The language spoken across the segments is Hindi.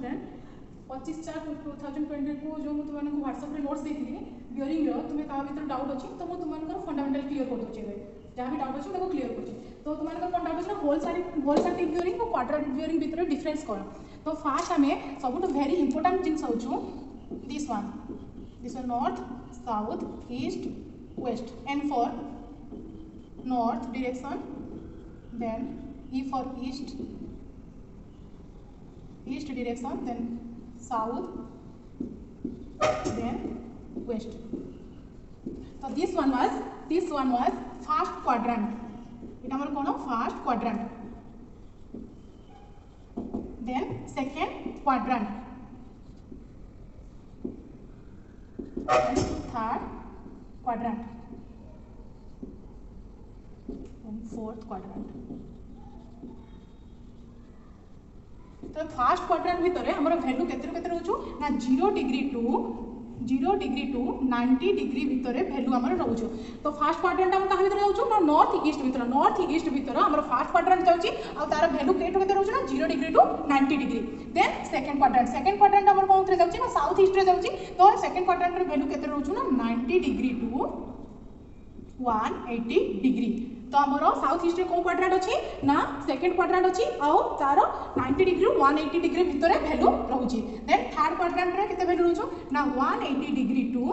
स्टूडेंट 25/4/2020 को जो तुम व्हाट्सएप नोट्स देती बियरिंग तुम्हें क्या भर डाउट अच्छी तो मुझे तुम फंडामेंटल क्लीयर कर दूसरे जहाँ भी डाउट अच्छे क्लीयर कर तो तुम कौन डाउट अच्छे होल सर्किट बियरिंग और क्वाड्रेटिक बियरिंग भितर डिफरेंस कौन तो फास्ट आम सब वेरी इंपोर्टाट जिन हूँ this one north south east waste and for north direction then E for east direction, then south, then west. So this one was first quadrant. It amar kono first quadrant. Then second quadrant. Then third quadrant. And fourth quadrant. तो फास्ट क्वाड्रेंट भितर हमर वैल्यू केते रहउछु ना 0 डिग्री टू 90 डिग्री भितर वैल्यू हमर रहउछु तो फास्ट क्वाड्रेंट हम कहा भितर रहउछु ना नॉर्थ ईस्ट भितर हमर फास्ट क्वाड्रेंट जाउची आ तार वैल्यू केते रहउछु ना 0 degree to 90 degree then second quadrant हमर कोन रे जाउची ना साउथ ईस्ट रे जाउची तो सेकंड क्वाड्रेंट रे वैल्यू केते रहउछु ना 90 डिग्री टू 180 डिग्री तो आमर साउथ ईस्ट कौन क्वाड्रेंट अच्छी ना सेकंड क्वाड्रेंट अच्छी आउ तार 90 डिग्री 180 डिग्री भितर वैल्यू रोचे देन थर्ड क्वाड्रेंट रे केते वैल्यू रोचो ना 180 डिग्री टू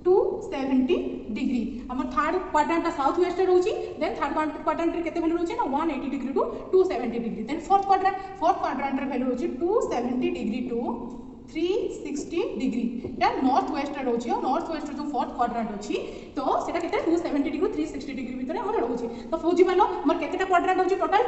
270 डिग्री आमर थर्ड क्वाड्रेंट साउथ वेस्ट रे रोची देन थर्ड क्वाड्रेंट रे केते वैल्यू रोचे ना 180 degree to 270 degree then fourth quadrant रे वैल्यू रोची 270 डिग्री टू 360 डिग्री या नॉर्थ वेस्ट रे रोची नॉर्थ वेस्ट जो फोर्थ क्वाड्रेंट अच्छी तो सेटा केते 270 डिग्री 360 डिग्री भितर हमर रोची तो फौजी मानो हमर केतेटा क्वाड्रेंट होची टोटल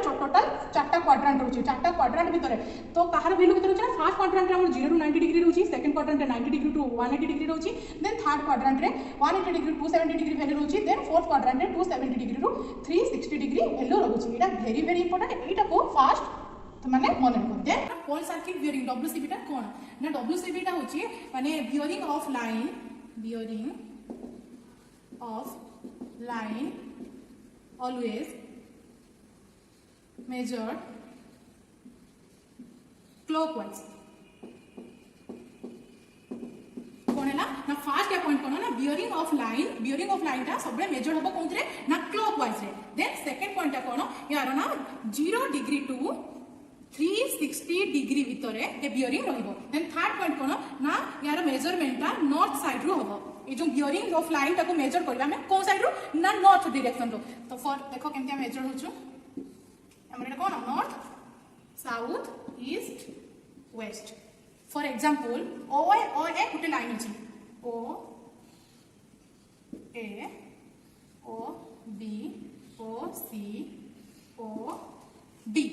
चारटा क्वाड्रेंट होची चारटा क्वाड्रेंट भितर तो कहार वैल्यू भितर होची फर्स्ट क्वाड्रेंट रे हमर 0 टू 90 डिग्री रोची सेकंड क्वाड्रेंट रे 90 डिग्री टू 180 डिग्री रोची देन थर्ड क्वाड्रेंट रे 180 डिग्री 270 डिग्री वैल्यू रोची देन फोर्थ क्वाड्रेंट रे 270 डिग्री टू 360 डिग्री वैल्यू रोची एटा वेरी इंपोर्टेंट एटा को फास्ट तो माने मन रखो then whole circuit bearing WCB टा कोन ना WCB टा होची माने bearing of line always measured clockwise कोन है ना फर्स्ट पॉइंट कोन ना बियरिंग ऑफ लाइन टा सबले मेजर्ड होबो कोनरे ना क्लॉकवाइज रे देन सेकंड पॉइंट टा कोन यार ना 0 डिग्री टू 360 डिग्री भितर ए बियरिंग रहिबो देन थर्ड पॉइंट कोन ना यार मेजरमेंट टा नॉर्थ साइड रो होबो ए जो बियरिंग ऑफ लाइन टाको मेजर करबा हमें कोन साइड रो ना नॉर्थ डायरेक्शन रो तो फॉर देखो केमतिया मेजर होछु हमर एटा कोन north south east west for example O A गुटे लाइन अछि ओ A O B O C O D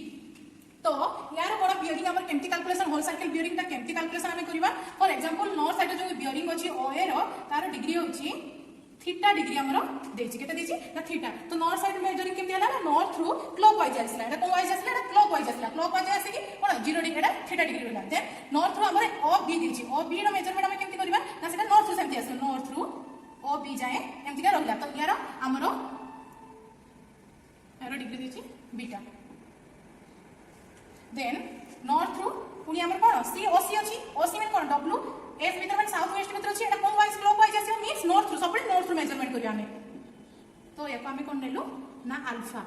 तो यार बड़ा बियरिंग हमर केमती कैलकुलेशन होल सर्किल बियरिंग ता केमती कैलकुलेशन हमें करबा फॉर एग्जांपल नॉर्थ साइड जो बियरिंग अछि ओए रो तार डिग्री होछि थीटा डिग्री हमरो देछि केते देछि ना थीटा तो नॉर्थ साइड मेजरिंग केमती हला ना नॉर्थ थ्रू क्लॉकवाइज आसला एटा कोन वाइज आसला एटा क्लॉकवाइज आसे कि कोन 0 डिग्री एटा थीटा डिग्री होला देन नॉर्थ थ्रू हमरे ओ बी देछि ओ बी रो मेजरमेंट हमें केमती करबा ना सेटा नॉर्थ थ्रू सेमती आसला नॉर्थ थ्रू ओ बी जाए एमती का रहला तो यार हमरो डिग्री देछि बीटा देन नॉर्थ थ्रू पुनी हमर कोन सी ओसी अछि ओसी में कोन डब्ल्यू एस मीटर में साउथ वेस्ट मीटर अछि एटा कोन वाइज क्लॉकवाइज आसी मींस नॉर्थ थ्रू सब नॉर्थ थ्रू मेजरमेंट करिया ने तो याको हमें कोन लेलो ना अल्फा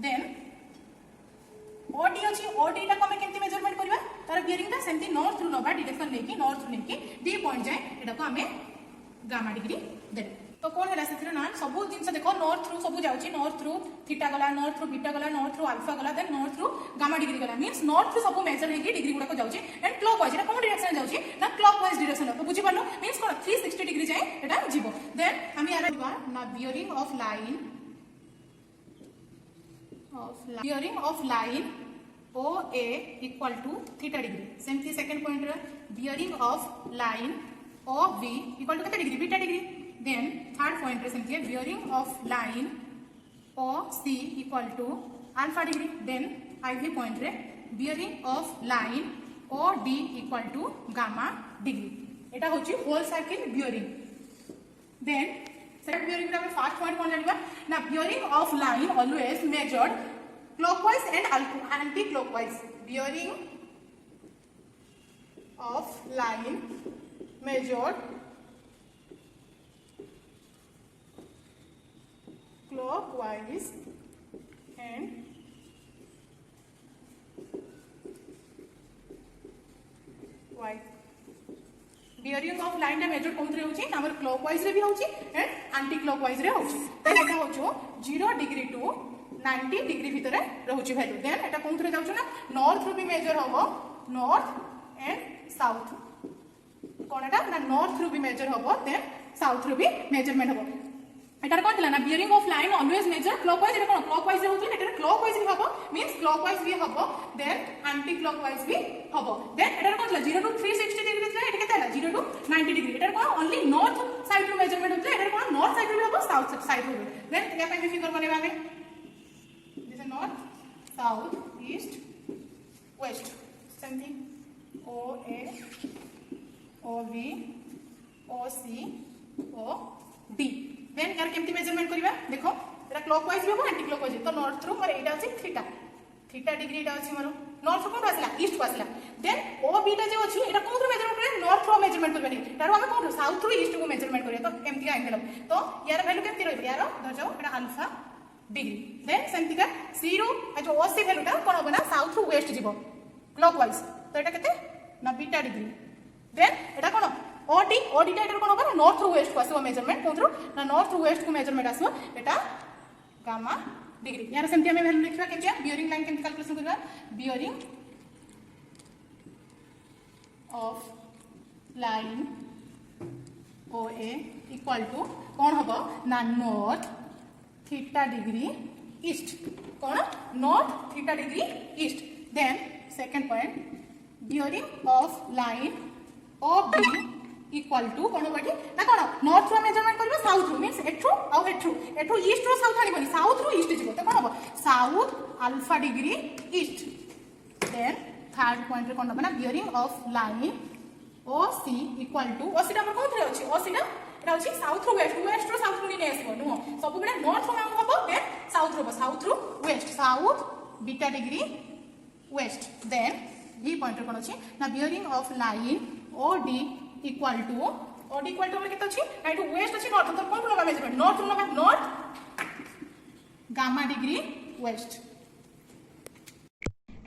देन ओडी अछि ओडी टा को हमें केमती मेजरमेंट करिवा तार बियरिंग टा सेमती नॉर्थ थ्रू नबा डायरेक्शन लेके नॉर्थ थ्रू लेके डी पॉइंट जाए एटा को हमें गामा डिग्री देले तो कौन है से ना सब जिन देखो नॉर्थ थ्रू सब जाउची नॉर्थ थ्रू थीटा गला नॉर्थ थ्रू बीटा गला नॉर्थ थ्रू अल्फा गला then north through gamma degree गला मींस नॉर्थ थ्रू सब मेजर हेकी डिग्री गुडा को जाउची and clockwise Etah cone direction जाउची ना क्लॉकवाइज डायरेक्शन तो बुझी पालो मींस कोन 360 डिग्री जाए एटा जीवो देन हम यार ना bearing of line O A equal to theta degree सेमती सेकंड पॉइंट रे bearing of line O B equal to कितना degree beta degree then third point present here bearing of line OC equal to alpha degree then IV point रे bearing of line OD equal to gamma degree एटा होची whole circle bearing then second bearing रे first point कोन जानिबा ना bearing of line always measured clockwise and anti clockwise bearing of line measured clockwise and Y bearing of line measure कौन रे होची हमर क्लॉकवाइज रे भी होची एंड एंटी क्लॉकवाइज रे होची then Etah होचो 0 degree to 90 degree भीतर रहउची वैल्यू देन एटा कौन रे जाउछ ना नॉर्थ रू भी मेजर होबो नॉर्थ एंड साउथ कोन एटा ना नॉर्थ रू भी मेजर होबो देन साउथ रू भी मेजरमेंट होबो एटार कोन थिला ना bearing of line always major clockwise Etah cone clockwise रे होतले एटा क्लॉकवाइज भी होबो मींस क्लॉकवाइज भी होबो देन एंटी क्लॉकवाइज भी होबो देन एटार कोन थिला 0 टू 360 डिग्री थिला एटा केते हला 0 टू 90 डिग्री एटार कोन ओनली नॉर्थ साइड रू मेजरमेंट होतले एटार कोन नॉर्थ साइड रू होबो साउथ साइड रू देन या पे फिगर बनेबा हमें this is north south east west something O A O B O C O D then यार केमती मेजरमेंट करबा देखो एटा क्लॉकवाइज भी हो एंटी क्लॉकवाइज तो नॉर्थ रू मोर एटा अछि थीटा थीटा डिग्री एटा अछि मोर नॉर्थ रू कोन आसला ईस्ट को आसला देन ओ बी टा जे अछि एटा कोन रू मेजरमेंट करे नॉर्थ रू मेजरमेंट करबनी तारो हम कोन रू साउथ रू ईस्ट को मेजरमेंट करे तो केमती आइल तो यार वैल्यू केमती रहबे यार धर जाओ एटा अल्फा डिग्री देन सेमती का सी रू जो ओ सी वैल्यू टा कोन होबना साउथ रू वेस्ट जीवो क्लॉकवाइज तो एटा केते ना बीटा डिग्री देन एटा कोन ओडी ओडी टा एटा कोन होबा नॉर्थ रू वेस्ट को आसो मेजरमेंट कोन रू ना नॉर्थ रू वेस्ट को मेजरमेंट आसो एटा गामा डिग्री यार सेमती हमें वैल्यू लिखबा केतिया बियरिंग लाइन केमती कैलकुलेशन करबा bearing of line O A equal to कोन होबो ना नॉर्थ थीटा डिग्री ईस्ट कोन north theta degree east then second point bearing of line O B equal to कोन बाटी ना कोन नॉर्थ रो मेजरमेंट करबो साउथ रो मींस एठू आ एठू ईस्ट रो साउथ आनी बनी साउथ रो ईस्ट जीवो तो कोन हो south alpha degree east then third point रे कोन बना bearing of line O C equal to O C टा कोन रे अछि ओ सी टा एटा अछि साउथ रो वेस्ट रो साउथ रो नै आसीबो नो सब बेले नॉर्थ रो नाम होबो देन साउथ रो west south beta degree west then B point रे कोन अछि ना bearing of line O D equal to OD equal to हमर केते अछि एटू वेस्ट अछि नॉर्थ तो कोन लगा मेजरमेंट नॉर्थ लगा north gamma degree west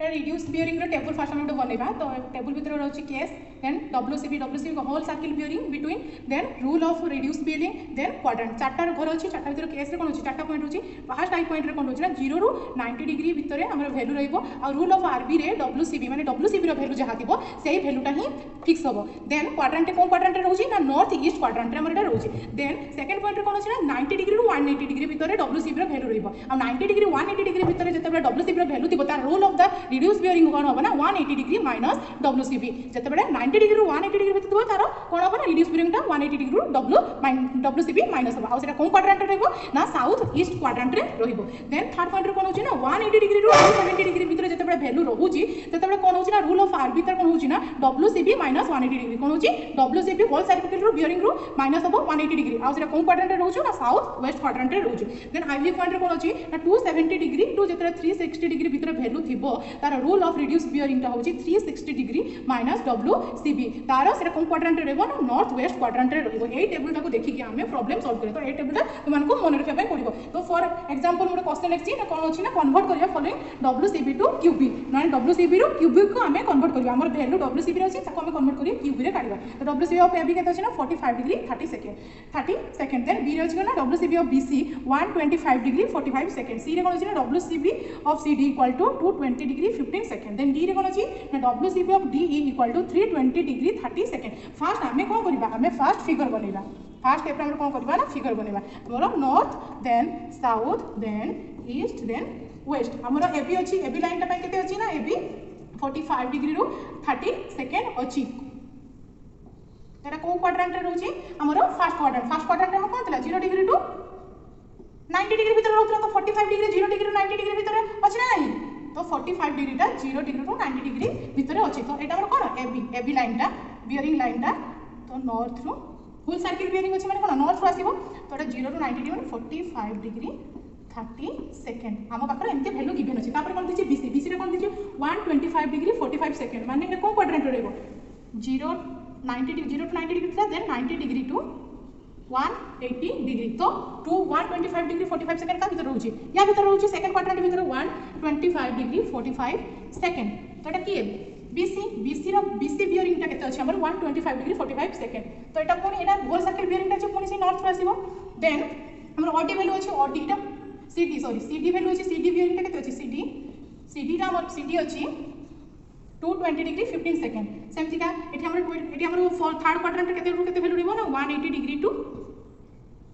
reduced bearing रो टेबल फास्ट हम बनैबा तो टेबल भीतर रहछि case then WCB whole circle bearing between then rule of reduced bearing then quadrant चारटा घर अछि चारटा भीतर केस रे कोन अछि चारटा पॉइंट अछि फर्स्ट आई पॉइंट रे कोन अछि ना 0 रु 90 डिग्री भीतर हमर वैल्यू रहइबो आ रूल ऑफ आरबी रे डब्ल्यूसीबी माने डब्ल्यूसीबी रो वैल्यू जहा थिबो सेही वैल्यूटा ही फिक्स होबो देन क्वाड्रेंट कोन क्वाड्रेंट रे रहउछि ना नॉर्थ ईस्ट क्वाड्रेंट रे हमर एटा रहउछि देन सेकंड पॉइंट रे कोन अछि ना 90 डिग्री रु 180 डिग्री भीतर डब्ल्यूसीबी रो वैल्यू रहइबो आ 90 डिग्री 180 डिग्री भीतर जते डब्ल्यूसीबी रो वैल्यू थिबो तार rule of the reduced bearing कोन होबो ना 180 डिग्री माइनस डब्ल्यूसीबी जते 90 डिग्री रु 180 डिग्री भीतर थिबो तार कोन होबो ना रिड्यूस्ड बियरिंग टा 180 डिग्री रु डब्ल्यूसीबी माइनस होबो आ सेटा कोन क्वाड्रेंट रे रहइबो ना साउथ ईस्ट क्वाड्रेंट रे रहइबो देन थर्ड पॉइंट रे कोन होछि ना 180 डिग्री रु 270 डिग्री भीतर जते वैल्यू रहउछि तते कोन होछि ना रूल ऑफ आरबी तार कोन होछि ना डब्ल्यूसीबी माइनस 180 डिग्री कोन होछि डब्ल्यूसीबी होल सर्किल रो बियरिंग रो माइनस होबो 180 डिग्री आ सेटा कोन क्वाड्रेंट रे रहउछि ना साउथ वेस्ट क्वाड्रेंट रे रहउछि देन आईवी पॉइंट रे कोन होछि ना 270 डिग्री टू जते 360 डिग्री भीतर वैल्यू थिबो तार रूल ऑफ रिड्यूस्ड बियरिंग टा होछि 360 डिग्री माइनस डब्ल्यूसीबी तार सेटा कोन क्वाड्रेंट रे रहबो ना नॉर्थ वेस्ट क्वाड्रेंट रे रहबो एई टेबल टाको देखि कि हमें प्रॉब्लम सॉल्व करे तो एई टेबल टा तुमन को मन रखबा पड़िबो तो फॉर एग्जांपल मोर क्वेश्चन लिखछि ना कोन होछि ना कन्वर्ट करिया फॉलोइंग डब्ल्यूसीबी टू क्यूबी माने डब्ल्यूसीबी रो क्यूबी को हमें कन्वर्ट करिया हमर वैल्यू डब्ल्यूसीबी रे अछि ताको हमें कन्वर्ट करिया क्यूबी रे काढिबा तो डब्ल्यूसीबी ऑफ एबी केते अछि ना 45 डिग्री 30 सेकंड देन बी रे अछि ना WCB of BC 125 degree 45 second C रे कोन अछि ना WCB of CD equal to 220 degree 15 second then D रे कोन अछि ना WCB of DE equal to 320 degree 30 second first हमें कोन करबा हमें फर्स्ट फिगर बनेबा फर्स्ट स्टेप हम कोन करबा ना फिगर बनेबा हमर north then south then east then west हमर एबी अछि एबी लाइन टा केते अछि ना एबी 45 डिग्री रु 30 सेकंड अछि एटा को क्वाड्रेंट रे रहउछि हमर फर्स्ट क्वाड्रेंट हम कोन तला 0 डिग्री टू 90 डिग्री भीतर रहउतला तो 45 डिग्री 0 डिग्री 90 डिग्री भीतर अछि ना नहीं तो 45 डिग्री टा 0 डिग्री टू 90 डिग्री भीतर अछि तो एटा हमर कोन एबी लाइन टा बियरिंग लाइन टा तो नॉर्थ रो फुल सर्किल बियरिंग अछि माने कोन नॉर्थ रो आसीबो तो एटा 0 टू 90 डिग्री माने 45 डिग्री 30 सेकंड आम पाखर एमती वैल्यू गिवन अछि तापर कोन दिछि बीसी रे कोन दिछि 125 डिग्री 45 सेकंड माने ए को क्वाड्रेंट रहइबो 0 0 to 90 डिग्री था, देन 90 डिग्री टू 180 डिग्री। तो 125 डिग्री 45 सेकंड का भीतर रोचे, या भीतर रोचे सेकंड क्वाड्रेंट भीतर 125 डिग्री 45 सेकंड। तो एटा की बीसी बीसी रो बीसी बियरिंग टा केते अछि हमर 125 डिग्री 45 सेकंड। तो एटा कोन एटा होल सर्कल बियरिंग टा जे कोन से नॉर्थ आसीबो। देन हमर ओडी वैल्यू अछि, ओडी टा सीडी सॉरी सीडी वैल्यू अछि, सीडी बियरिंग टा केते अछि, सीडी टा हमर सीडी अछि 220 डिग्री 15 सेकंड। सेमति का एठी हमर थर्ड क्वाड्रेंट रे केते वैल्यू रहबो ना 180 डिग्री टू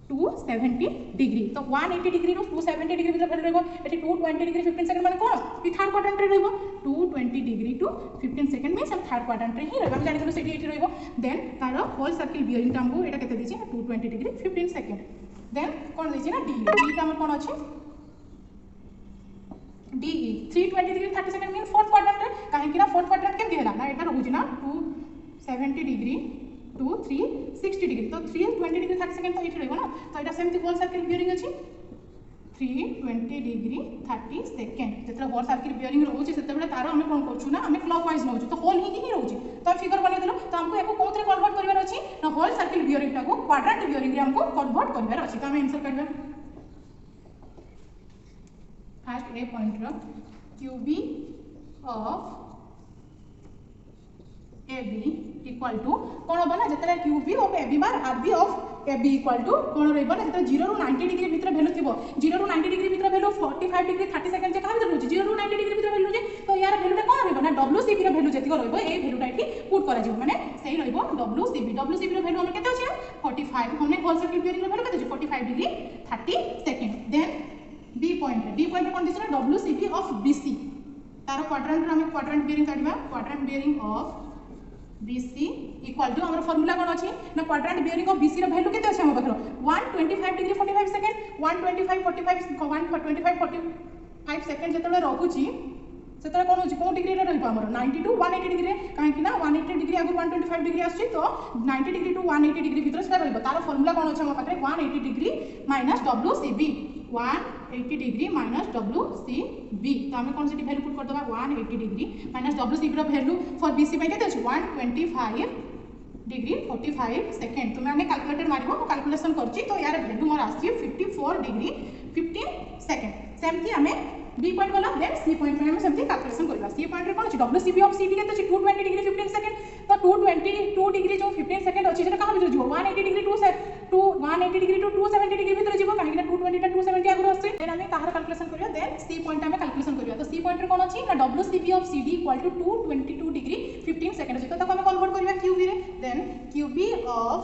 270 डिग्री। तो 180 डिग्री टू 270 डिग्री भीतर वैल्यू रहबो। एठी 220 डिग्री 15 सेकंड माने कोन ई थर्ड क्वाड्रेंट रे रहबो। 220 डिग्री टू 15 सेकंड में सब थर्ड क्वाड्रेंट रे ही रहबो। हम जानि गलो सेठी एठी रहबो। देन तारो होल सर्कल बियरिंग टा हमको एटा केते दिछि 220 डिग्री 15 सेकंड। देन कोन दिछि ना डी टा हमर कोन अछि DE 320 degree 30 second mean fourth quadrant रे। काहे कि ना फोर्थ क्वाड्रेंट केमति हैला ना एटा रहउछि ना 270 डिग्री टू 360 डिग्री। तो 320 डिग्री 30 सेकंड तो एठी रहबो ना। तो एटा सेमति होल सर्कल बियरिंग अछि 320 डिग्री 30 सेकंड। जेतरा होल सर्कल बियरिंग रहउछि सेते बेले तारो हम कोन करछु ना हमें क्लॉकवाइज नउछु। तो होल ही रहउछि। तो फिगर बनै देलो। तो हमको एको कोथरे कन्वर्ट करबार अछि ना होल सर्कल बियरिंग टा को क्वाड्रेंट बियरिंग रे हमको कन्वर्ट करबार अछि। तो हम आंसर करबा फर्स्ट ए पॉइंट रो QB of AB equal to कोन बना जेतरा QB ऑफ AB बार RB of AB equal to कोन रहबो ना जेतरा 0 रो 90 डिग्री भीतर वैल्यू थिबो। 0 रो 90 डिग्री भीतर वैल्यू 45 डिग्री 30 सेकंड जे का भीतर रहउछि 0 रो 90 डिग्री भीतर वैल्यू जे। तो यार वैल्यू टा कोन रहबो ना WCB रो वैल्यू जेतिको रहबो ए वैल्यू टा एठी पुट करा जिवो माने सही रहबो WCB रो वैल्यू हम केते अछि 45 हमने होल सर्कल बियरिंग रो वैल्यू केते अछि 45 degree 30 second. Then B point कोन दिस ना WCB ऑफ BC तारो क्वाड्रेंट रे हम क्वाड्रेंट बियरिंग काढबा। Quadrant bearing of BC equal to हमर फार्मूला कोन अछि ना क्वाड्रेंट बियरिंग ऑफ BC रो वैल्यू केते अछि हम बखरो 125 डिग्री 45 सेकंड 125 45 125 45 सेकंड जेतले रहउछि सेतले कोन होछि कोन डिग्री रे रहबो हमर 90 टू 180 डिग्री काहे कि ना 180 डिग्री आगु 125 डिग्री आछि। तो 90 डिग्री टू 180 डिग्री भीतर से रहबो। तारो फार्मूला कोन अछि हम पाखरे 180 degree minus WCB 180 degree minus WCB। तो हमें कौन सी वैल्यू पुट कर दबा 180 डिग्री माइनस WCB रो वैल्यू फॉर BC में केते अछि 125 डिग्री 45 सेकंड। तो मैंने कैलकुलेटर मारिबो मो कैलकुलेशन करछि। तो यार वैल्यू मोर आछि 54 डिग्री 15 सेकंड। सेमति हमें बी पॉइंट वाला देन सी पॉइंट में हम सेमति कैलकुलेशन करबा। सी पॉइंट रे कोन अछि WCB ऑफ CD केते अछि 220 डिग्री 15 सेकंड। तो 222 डिग्री जो 15 सेकंड अछि जेटा कहां भीतर जिवो 180 degree to 180 degree to 270 degree भीतर जिवो काहे कि 220 टा 270 आगु अछि। देन हमें काहर कैलकुलेशन करियो देन सी पॉइंट हमें कैलकुलेशन करियो। तो सी पॉइंट रे कोन अछि ना WCB of CD equal to 222 degree 15 second अछि। तो तक हमें कन्वर्ट करियो QB रे। Then QB of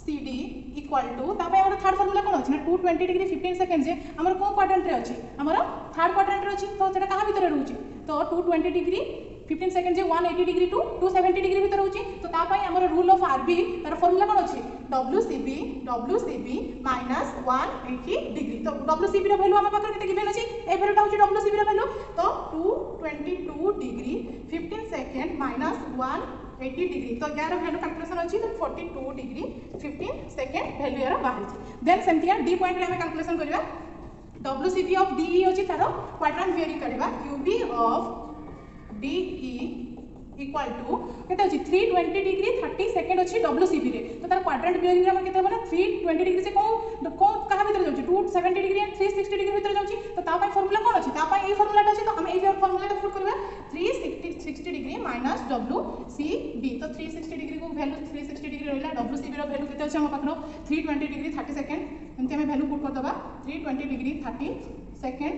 CD equal to तापे हमर थर्ड फार्मूला कोन अछि ना 220 डिग्री 15 सेकंड जे हमर कोन क्वाड्रेंट रे अछि हमर थर्ड क्वाड्रेंट रे अछि। तो सेटा कहां भीतर रहउछि तो 220 डिग्री 15 सेकंड जे 180 डिग्री टू 270 डिग्री भीतर रहउछि। तो तापे हमर रूल ऑफ RB तार फार्मूला कोन अछि WCB माइनस 180 डिग्री। तो WCB रो वैल्यू हम पाकर केते गिवन अछि ए वैल्यू टा होछि WCB रो वैल्यू। तो 222 डिग्री 15 सेकंड माइनस 180 डिग्री। तो यार वैल्यू कैलकुलेशन अछि तो 42 डिग्री 15 सेकंड वैल्यू यार बाहर अछि। देन सेमतिया डी पॉइंट रे हम कैलकुलेशन करबा। WCB ऑफ DE अछि तारो क्वाड्रेंट बियरिंग करबा। QB of DE equal to केते अछि 320 डिग्री 30 सेकंड अछि WCB रे। तो तार क्वाड्रेंट बियरिंग रे हम केते बना 320 डिग्री से को कहा भीतर जाउछि 270 डिग्री एंड 360 डिग्री भीतर जाउछि। तो ता पय फार्मूला कोन अछि ता पय ए फार्मूला अछि। तो हम ए फार्मूला टा पुट करबा 360 डिग्री माइनस WCB। तो 360 डिग्री को वैल्यू 360 डिग्री रहला WCB रो वैल्यू केते अछि हम पाखरो 320 डिग्री 30 सेकंड एंते हम वैल्यू पुट कर दबा 320 डिग्री 30 सेकंड।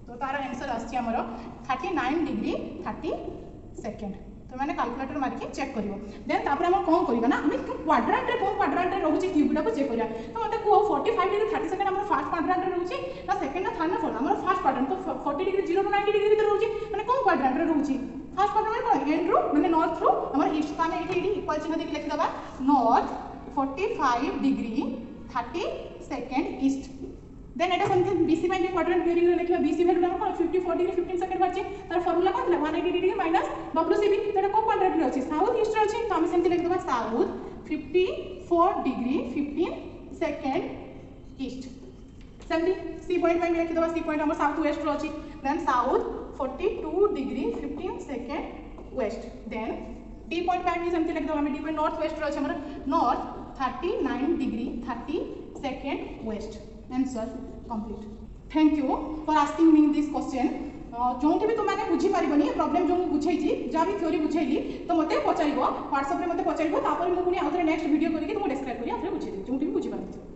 तो तार आंसर आछि हमर 39 डिग्री 30 सेकंड। तो मैंने कैलकुलेटर मार के चेक करिवो। देन तापर हम कोन करिबा ना हम क्वाड्रेंट रे रहउछि क्यूब टा को चेक करिया। तो मते को 45 डिग्री 30 सेकंड हमर फर्स्ट क्वाड्रेंट रे रहउछि ना सेकंड ना थर्ड ना फोर्थ हमर फर्स्ट क्वाड्रेंट। तो 40 डिग्री 0 टू 90 डिग्री भीतर रहउछि माने कोन क्वाड्रेंट रे रहउछि फर्स्ट क्वाड्रेंट कोन एंड रो माने नॉर्थ रो हमर ईस्ट का में एठी इक्वल चिन्ह देके लिख दबा north 45 degree 30 second east. Then एटा समथिंग BC में क्वाड्रेंट बियरिंग रे लिखबा BC वैल्यू हमर कोन 54 डिग्री 15 सेकंड बाछि। तार फार्मूला कोन थला 180 डिग्री माइनस WCB। तो को क्वाड्रेंट रे अछि साउथ ईस्ट रे अछि। तो हम सेमति लिख दबा साउथ 54 डिग्री 15 सेकंड ईस्ट। सेमति सी पॉइंट में लिख दबा सी पॉइंट हमर साउथ वेस्ट रे अछि। Then south 42 degree 15 second west. Then D point by means एमती लिख दो हमें D point नॉर्थ वेस्ट रो हमर north 39 degree 32 west answer complete thank you for asking me this question जो भी तुमने बुझी पारबनी प्रॉब्लम जो बुझे जहाँ भी थ्योरी बुझेली तो मत पचार व्हाट्सएप में मत पचार तापर मुझे आउे नेक्स्ट वीडियो करके तुमको डिस्क्राइब करी बुझे जो भी बुझी पार